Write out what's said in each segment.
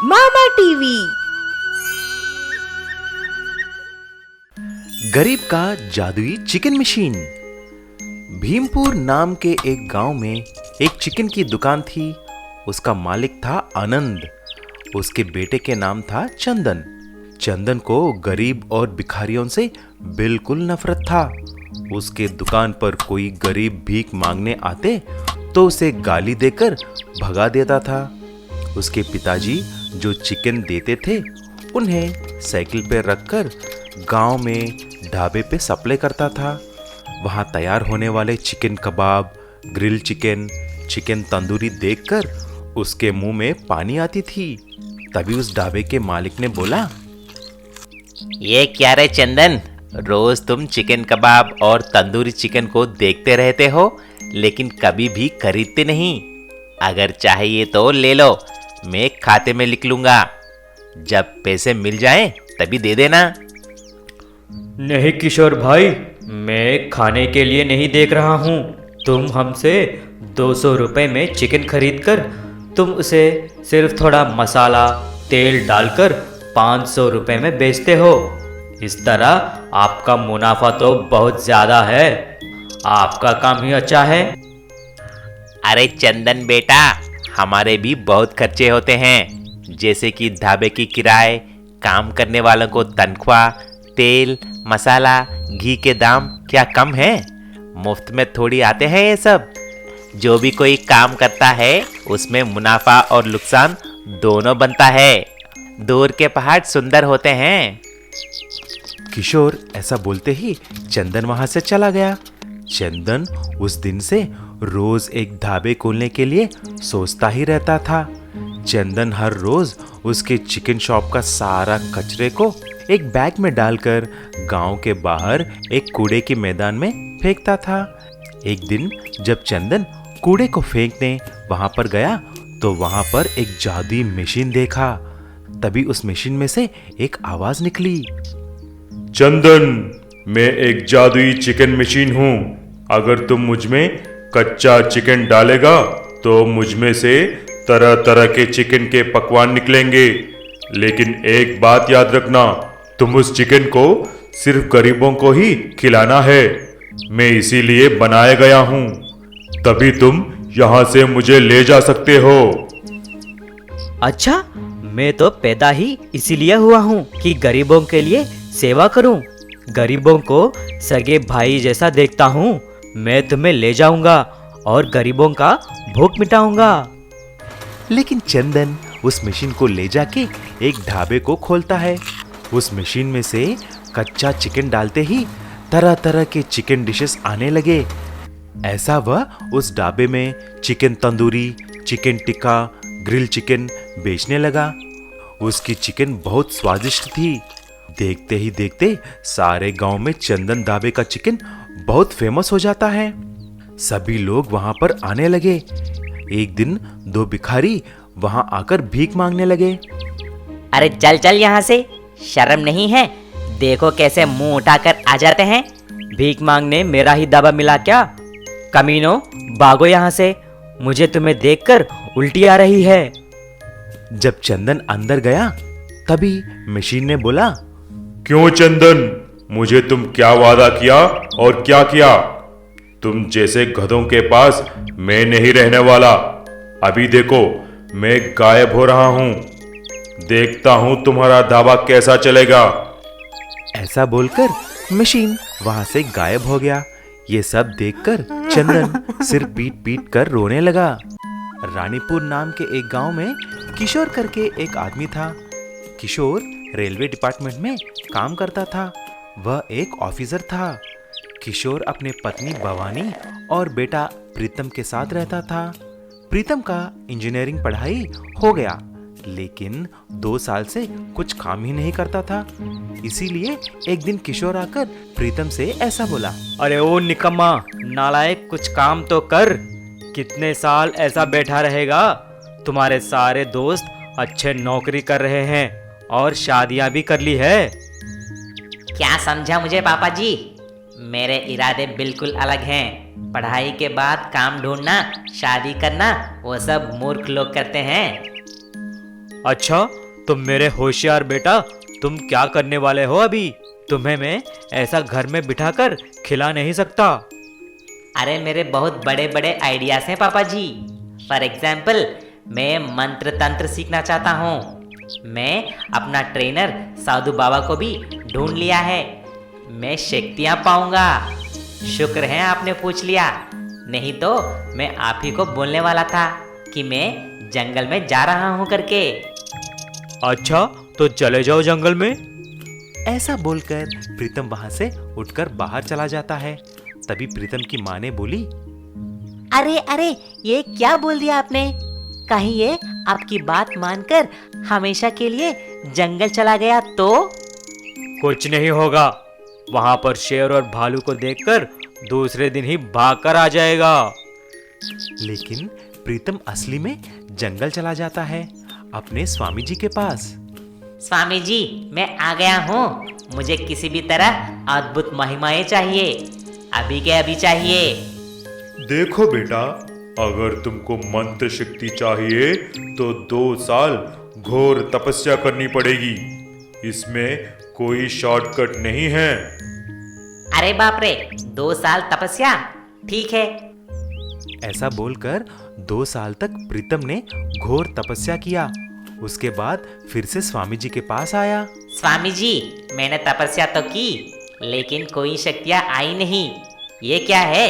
मामा TV. गरीब का जादुई चिकन मशीन। भीमपुर नाम के एक गांव में एक चिकन की दुकान थी। उसका मालिक था आनंद। उसके बेटे के नाम था चंदन। चंदन को गरीब और भिखारियों से बिल्कुल नफरत था। उसके दुकान पर कोई गरीब भीख मांगने आते तो उसे गाली देकर भगा देता था। उसके पिताजी जो चिकन देते थे उन्हें साइकिल पर रखकर गांव में ढाबे पे सप्लाई करता था। वहां तैयार होने वाले चिकन कबाब, ग्रिल चिकन, चिकन तंदूरी देखकर उसके मुंह में पानी आती थी। तभी उस ढाबे के मालिक ने बोला, ये क्या रे चंदन, रोज तुम चिकन कबाब और तंदूरी चिकन को देखते रहते हो लेकिन कभी भी खरीदते नहीं। अगर चाहिए तो ले लो, मैं खाते में लिख लूंगा। जब पैसे मिल जाएं तभी दे देना। नहीं किशोर भाई, मैं खाने के लिए नहीं देख रहा हूँ। तुम हमसे 200 रुपये में चिकन खरीद कर तुम उसे सिर्फ थोड़ा मसाला तेल डालकर 500 रुपये में बेचते हो। इस तरह आपका मुनाफा तो बहुत ज़्यादा है। आपका काम ही अच्छा है। अरे चंदन बेटा, हमारे भी बहुत खर्चे होते हैं, जैसे कि ढाबे की किराए, काम करने वालों को तनख्वाह, तेल, मसाला, घी के दाम क्या कम है? मुफ्त में थोड़ी आते हैं ये सब। जो भी कोई काम करता है उसमें मुनाफा और नुकसान दोनों बनता है। दूर के पहाड़ सुंदर होते हैं। किशोर ऐसा बोलते ही चंदन वहां से चला गया। चंदन उस दिन से रोज एक ढाबे खोलने के लिए सोचता ही रहता था। चंदन हर रोज उसके चिकन शॉप का सारा कचरे को एक बैग में डालकर गांव के बाहर एक कूड़े के मैदान में फेंकता था। एक दिन जब चंदन कूड़े को फेंकने वहां पर गया तो वहां पर एक जादुई मशीन देखा। तभी उस मशीन में से एक आवाज निकली, चंदन, मैं एक जादुई चिकन मशीन हूँ। अगर तुम मुझ में कच्चा चिकन डालेगा तो मुझ में से तरह तरह के चिकन के पकवान निकलेंगे। लेकिन एक बात याद रखना, तुम उस चिकन को सिर्फ गरीबों को ही खिलाना है। मैं इसीलिए बनाया गया हूँ। तभी तुम यहाँ से मुझे ले जा सकते हो। अच्छा, मैं तो पैदा ही इसीलिए हुआ हूँ कि गरीबों के लिए सेवा करूँ। गरीबों को सगे भाई जैसा देखता हूँ। मैं तुम्हें ले जाऊंगा और गरीबों का भूख मिटाऊंगा। लेकिन चंदन उस मशीन को ले जाके एक ढाबे को खोलता है। उस मशीन में से कच्चा चिकन डालते ही तरह तरह के चिकन डिशेस आने लगे। ऐसा वह उस ढाबे में chicken tandoori, chicken tikka, grill chicken बेचने लगा। उसकी चिकन बहुत स्वादिष्ट थी। देखते ही देखते सारे गांव में चंदन ढाबे का चिकन बहुत फेमस हो जाता है। सभी लोग वहां पर आने लगे। एक दिन दो भिखारी वहां आकर भीख मांगने लगे। अरे चल चल यहाँ से, शर्म नहीं है? देखो कैसे मुंह उठाकर आ जाते हैं। भीख मांगने मेरा ही दावा मिला क्या? कमीनो, भागो यहाँ से। मुझे तुम्हें देखकर उल्टी आ रही है। जब चंदन अंदर गया तभी मशीन ने बोला, क्यों चंदन, मुझे तुम क्या वादा किया और क्या किया? तुम जैसे गधों के पास मैं नहीं रहने वाला। अभी देखो, मैं गायब हो रहा हूं। देखता हूं तुम्हारा दावा कैसा चलेगा। ऐसा बोलकर मशीन वहां से गायब हो गया। ये सब देखकर चंदन सिर पीट पीट कर रोने लगा। रानीपुर नाम के एक गांव में किशोर करके एक आदमी था। किशोर रेलवे डिपार्टमेंट में काम करता था। वह एक ऑफिसर था। किशोर अपने पत्नी भवानी और बेटा प्रीतम के साथ रहता था। प्रीतम का इंजीनियरिंग पढ़ाई हो गया लेकिन 2 साल से कुछ काम ही नहीं करता था। इसीलिए एक दिन किशोर आकर प्रीतम से ऐसा बोला, अरे ओ निकम्मा, नालायक, कुछ काम तो कर। कितने साल ऐसा बैठा रहेगा? तुम्हारे सारे दोस्त अच्छे नौकरी कर रहे हैं और शादियां भी कर ली है। क्या समझा मुझे पापा जी? मेरे इरादे बिल्कुल अलग हैं। पढ़ाई के बाद काम ढूंढना, शादी करना, वो सब मूर्ख लोग करते हैं। अच्छा, तुम मेरे होशियार बेटा, तुम क्या करने वाले हो अभी? तुम्हें मैं ऐसा घर में बिठाकर खिला नहीं सकता। अरे मेरे बहुत बड़े बड़े आइडियाज हैं पापा जी। फॉर एग्जाम्पल, मैं मंत्र तंत्र सीखना चाहता हूँ। मैं अपना ट्रेनर साधु बाबा को भी ढूंढ लिया है। मैं शक्तियाँ पाऊंगा। शुक्र है आपने पूछ लिया, नहीं तो मैं आप ही को बोलने वाला था कि मैं जंगल में जा रहा हूँ करके। अच्छा, तो चले जाओ जंगल में। ऐसा बोलकर प्रीतम वहां से उठकर बाहर चला जाता है। तभी प्रीतम की माँ ने बोली, अरे अरे, ये क्या बोल दिया आपने? कहीं ये आपकी बात मानकर हमेशा के लिए जंगल चला गया तो? कुछ नहीं होगा, वहां पर शेर और भालू को देखकर दूसरे दिन ही भागकर आ जाएगा। लेकिन प्रीतम असली में जंगल चला जाता है अपने स्वामी जी के पास। स्वामी जी, मैं आ गया हूँ। मुझे किसी भी तरह अद्भुत महिमाएं चाहिए, अभी के अभी चाहिए। देखो बेटा, अगर तुमको मंत्र शक्ति चाहिए तो 2 साल घोर तपस्या करनी पड़ेगी। इसमें कोई शॉर्टकट नहीं है। अरे बाप रे, 2 साल तपस्या? ठीक है। ऐसा बोलकर 2 साल तक प्रीतम ने घोर तपस्या किया। उसके बाद फिर से स्वामी जी के पास आया। स्वामी जी, मैंने तपस्या तो की, लेकिन कोई शक्तियाँ आई नहीं। ये क्या है?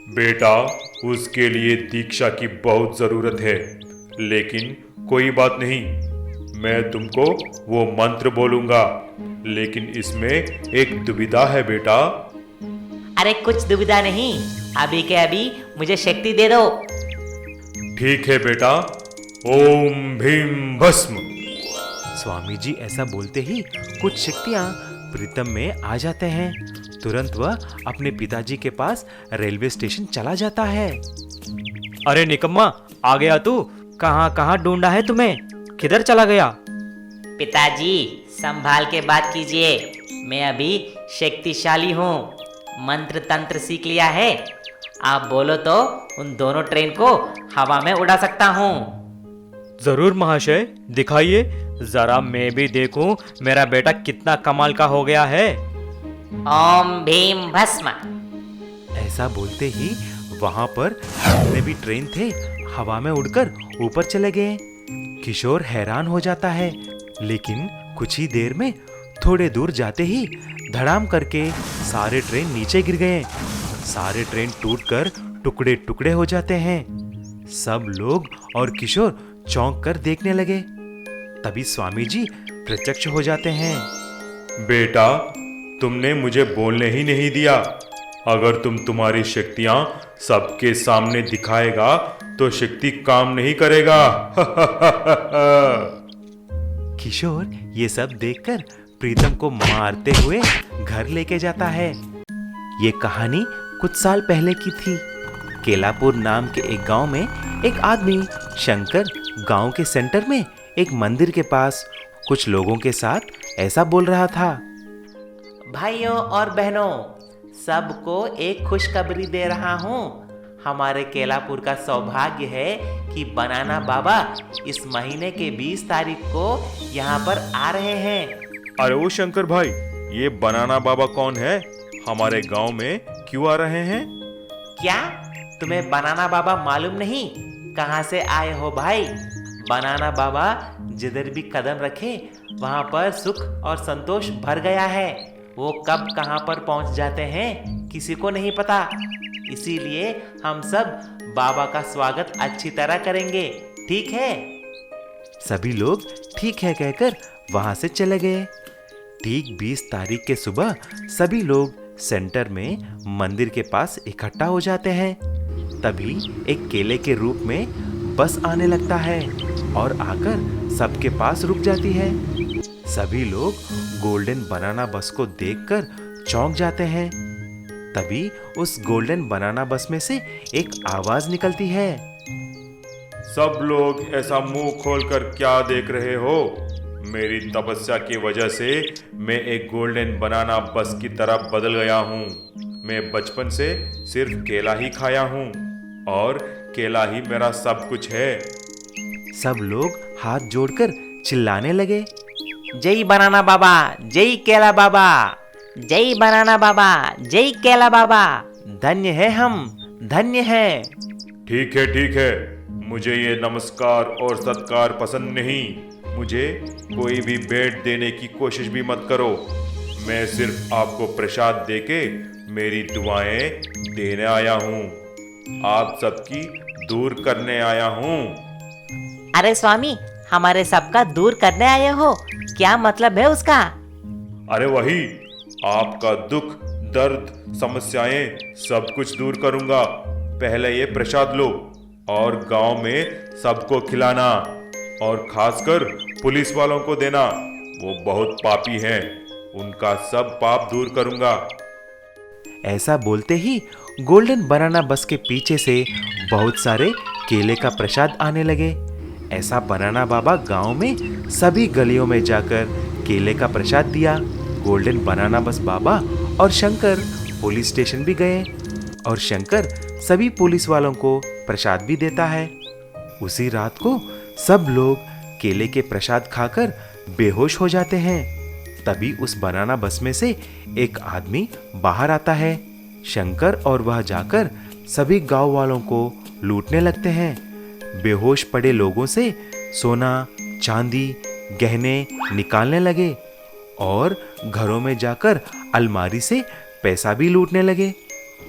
बेटा, उसके लिए दीक्षा की बहुत जरूरत है, लेकिन कोई बात नहीं, मैं तुमको वो मंत्र बोलूंगा, लेकिन इसमें एक दुविधा है बेटा। अरे कुछ दुविधा नहीं, अभी के अभी मुझे शक्ति दे दो। ठीक है बेटा, ओम भीम भस्म। स्वामी जी ऐसा बोलते ही कुछ शक्तियां प्रीतम में आ जाते हैं। तुरंत वह अपने पिताजी के पास रेलवे स्टेशन चला जाता है। अरे निकम्मा, आ गया तू? कहाँ कहाँ ढूंढा है तुम्हें? किधर चला गया? पिताजी, संभाल के बात कीजिए। मैं अभी शक्तिशाली हूँ, मंत्र तंत्र सीख लिया है। आप बोलो तो उन दोनों ट्रेन को हवा में उड़ा सकता हूँ। जरूर महाशय, दिखाइए, जरा मैं भी देखूं मेरा बेटा कितना कमाल का हो गया है। ओम भीम भस्म। ऐसा बोलते ही वहां पर जितने भी ट्रेन थे हवा में उड़कर ऊपर चले गए। किशोर हैरान हो जाता है, लेकिन कुछ ही देर में थोड़े दूर जाते ही धड़ाम करके सारे ट्रेन नीचे गिर गए। सारे ट्रेन टूटकर टुकड़े टुकड़े हो जाते हैं। सब लोग और किशोर चौंक कर देखने लगे। तभी स्वामी जी प्रत्यक्ष हो जाते हैं। बेटा, तुमने मुझे बोलने ही नहीं दिया। अगर तुम तुम्हारी शक्तियां सबके सामने दिखाएगा तो शक्ति काम नहीं करेगा। किशोर ये सब देखकर प्रीतम को मारते हुए घर लेके जाता है। ये कहानी कुछ साल पहले की थी। केलापुर नाम के एक गांव में एक आदमी शंकर गांव के सेंटर में एक मंदिर के पास कुछ लोगों के साथ ऐसा बोल रहा था। भाइयों और बहनों, सबको एक खुशखबरी दे रहा हूँ। हमारे केलापुर का सौभाग्य है कि बनाना बाबा इस महीने के 20 तारीख को यहाँ पर आ रहे हैं। अरे वो शंकर भाई, ये बनाना बाबा कौन है? हमारे गांव में क्यों आ रहे हैं? क्या तुम्हें बनाना बाबा मालूम नहीं? कहाँ से आए हो भाई? बनाना बाबा जिधर भी कदम रखे वहाँ पर सुख और संतोष भर गया है। वो कब कहाँ पर पहुँच जाते हैं किसी को नहीं पता। इसीलिए हम सब बाबा का स्वागत अच्छी तरह करेंगे, ठीक है? सभी लोग ठीक है कहकर वहां से चले गए। ठीक 20 तारीख के सुबह सभी लोग सेंटर में मंदिर के पास इकट्ठा हो जाते हैं। तभी एक केले के रूप में बस आने लगता है और आकर सबके पास रुक जाती है। सभी लोग गोल्डन बनाना बस को देखकर चौंक जाते हैं। तभी उस गोल्डन बनाना बस में से एक आवाज निकलती है। सब लोग ऐसा मुंह खोलकर क्या देख रहे हो? मेरी तपस्या की वजह से मैं एक गोल्डन बनाना बस की तरह बदल गया हूँ। मैं बचपन से सिर्फ केला ही खाया हूँ और केला ही मेरा सब कुछ है। सब लोग हाथ जोड़कर चिल्लाने लगे। जय बनाना बाबा, जय केला बाबा, जय बनाना बाबा, जय केला बाबा। धन्य है हम, धन्य है। ठीक है, मुझे ये नमस्कार और सत्कार पसंद नहीं। मुझे कोई भी भेंट देने की कोशिश भी मत करो। मैं सिर्फ आपको प्रसाद देके मेरी दुआएं देने आया हूँ। आप सबकी दूर करने आया हूँ। अरे स्वामी, हमारे सबका दूर करने आए हो, क्या मतलब है उसका? अरे वही, आपका दुख, दर्द, समस्याएं सब कुछ दूर करूंगा। पहले ये प्रसाद लो और गांव में सबको खिलाना, और खासकर पुलिस वालों को देना। वो बहुत पापी हैं, उनका सब पाप दूर करूंगा। ऐसा बोलते ही गोल्डन बनाना बस के पीछे से बहुत सारे केले का प्रसाद आने लगे। ऐसा बनाना बाबा गांव में सभी गलियों में जाकर केले का प्रसाद दिया। गोल्डन बनाना बस बाबा और शंकर पुलिस स्टेशन भी गए और शंकर सभी पुलिस वालों को प्रसाद भी देता है। उसी रात को सब लोग केले के प्रसाद खाकर बेहोश हो जाते हैं। तभी उस बनाना बस में से एक आदमी बाहर आता है। शंकर और वह जाकर सभी गांव वालों को लूटने लगते हैं। बेहोश पड़े लोगों से सोना, चांदी, गहने निकालने लगे और घरों में जाकर अलमारी से पैसा भी लूटने लगे।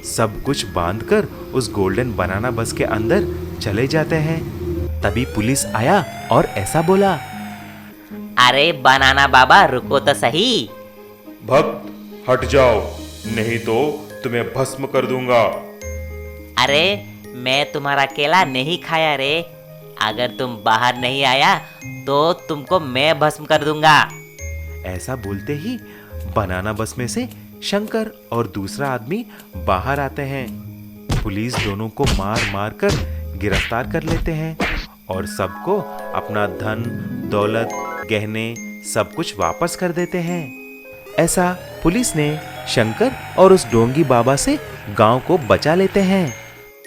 सब कुछ बांधकर उस गोल्डन बनाना बस के अंदर चले जाते हैं। तभी पुलिस आया और ऐसा बोला, अरे बनाना बाबा रुको तो सही। भक्त हट जाओ, नहीं तो तुम्हें भस्म कर दूंगा। अरे मैं तुम्हारा केला नहीं खाया रे, अगर तुम बाहर नहीं आया तो तुमको मैं भस्म कर दूंगा। ऐसा बोलते ही बनाना बस में से शंकर और दूसरा आदमी बाहर आते हैं। पुलिस दोनों को मार मार कर गिरफ्तार कर लेते हैं और सबको अपना धन, दौलत, गहने सब कुछ वापस कर देते हैं। ऐसा पुलिस ने शंकर और उस डोंगी बाबा से गांव को बचा लेते हैं।